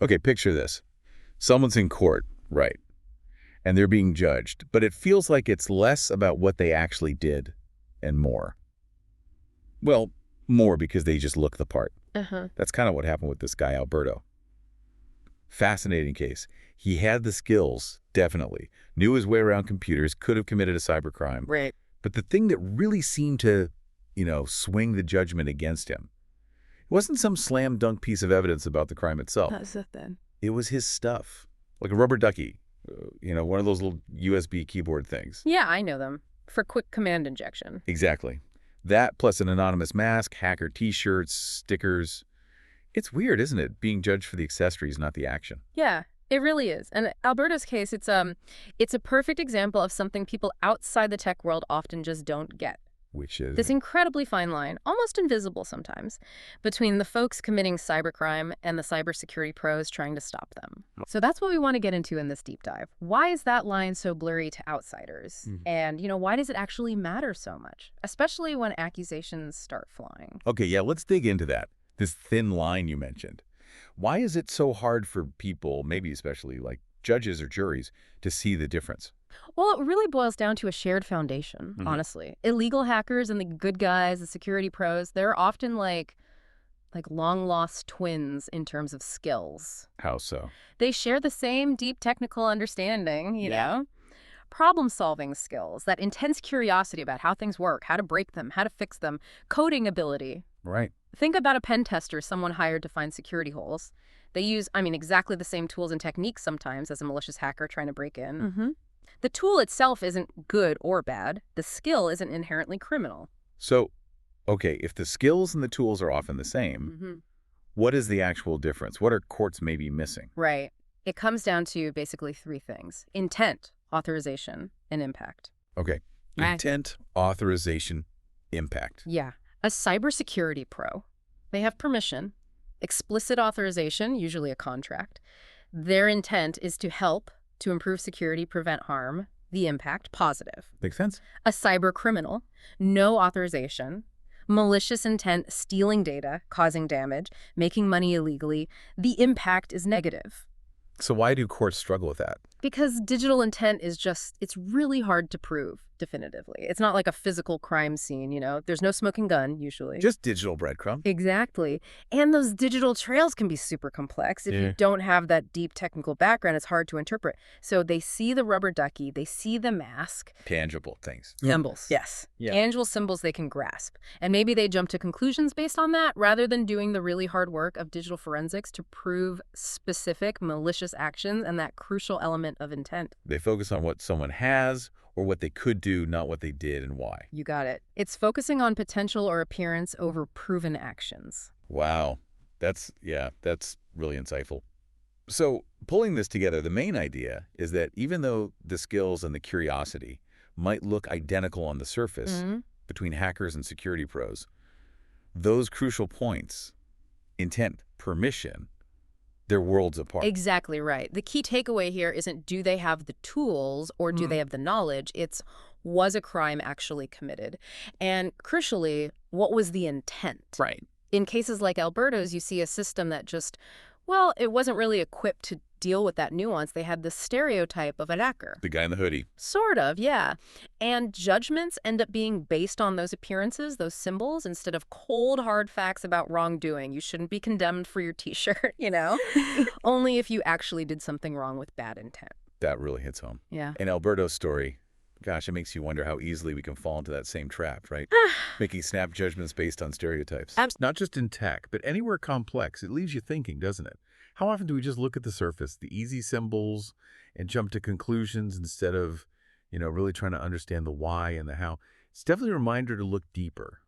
Okay, picture this. Someone's in court, right, and they're being judged, but it feels like it's less about what they actually did and more. Well, more because they just look the part. Uh-huh. That's kind of what happened with this guy, Alberto. Fascinating case. He had the skills, definitely. Knew his way around computers, could have committed a cybercrime. Right. But the thing that really seemed to, swing the judgment against him, it wasn't some slam dunk piece of evidence about the crime itself. How's that then? It was his stuff. Like a rubber ducky, one of those little USB keyboard things. Yeah, I know them. For quick command injection. Exactly. That plus an anonymous mask, hacker t-shirts, stickers. It's weird, isn't it, being judged for the accessories, not the action? Yeah, it really is. And Alberto's case, it's a perfect example of something people outside the tech world often just don't get. Which is? This incredibly fine line, almost invisible sometimes, between the folks committing cybercrime and the cybersecurity pros trying to stop them. So that's what we want to get into in this deep dive. Why is that line so blurry to outsiders? And, why does it actually matter so much, especially when accusations start flying? Okay, yeah, let's dig into that. This thin line you mentioned. Why is it so hard for people, maybe especially like judges or juries, to see the difference? Well, it really boils down to a shared foundation, honestly. Illegal hackers and the good guys, the security pros, they're often like long-lost twins in terms of skills. How so? They share the same deep technical understanding, you know? Problem-solving skills, that intense curiosity about how things work, how to break them, how to fix them, coding ability. Right. Think about a pen tester someone hired to find security holes. They use, exactly the same tools and techniques sometimes as a malicious hacker trying to break in. The tool itself isn't good or bad. The skill isn't inherently criminal. So, okay, if the skills and the tools are often the same, what is the actual difference? What are courts maybe missing? Right. It comes down to basically three things: intent, authorization, and impact. Okay. Intent, authorization, impact. Yeah. A cybersecurity pro, they have permission, explicit authorization, usually a contract. Their intent is to help, to improve security, prevent harm. The impact, positive. Makes sense? A cybercriminal, no authorization, malicious intent, stealing data, causing damage, making money illegally. The impact is negative. So why do courts struggle with that? Because digital intent is it's really hard to prove definitively. It's not like a physical crime scene, There's no smoking gun, usually. Just digital breadcrumb. Exactly. And those digital trails can be super complex. If you don't have that deep technical background, it's hard to interpret. So they see the rubber ducky, they see the mask. Tangible things. Symbols. Yes. Yeah. Tangible symbols they can grasp. And maybe they jump to conclusions based on that rather than doing the really hard work of digital forensics to prove specific malicious actions and that crucial element of intent. They focus on what someone has or what they could do, not what they did and why. You got it. It's focusing on potential or appearance over proven actions. Wow. That's really insightful. So pulling this together, the main idea is that even though the skills and the curiosity might look identical on the surface between hackers and security pros, those crucial points, intent, permission, they're worlds apart. Exactly right. The key takeaway here isn't do they have the tools or do they have the knowledge? It's was a crime actually committed? And crucially, what was the intent? Right. In cases like Alberto's, you see a system that just, it wasn't really equipped to deal with that nuance. They had the stereotype of an hacker. The guy in the hoodie. Sort of, yeah. And judgments end up being based on those appearances, those symbols, instead of cold, hard facts about wrongdoing. You shouldn't be condemned for your T-shirt, Only if you actually did something wrong with bad intent. That really hits home. Yeah. In Alberto's story, gosh, it makes you wonder how easily we can fall into that same trap, right? Making snap judgments based on stereotypes. Not just in tech, but anywhere complex. It leaves you thinking, doesn't it? How often do we just look at the surface, the easy symbols, and jump to conclusions instead of, really trying to understand the why and the how? It's definitely a reminder to look deeper,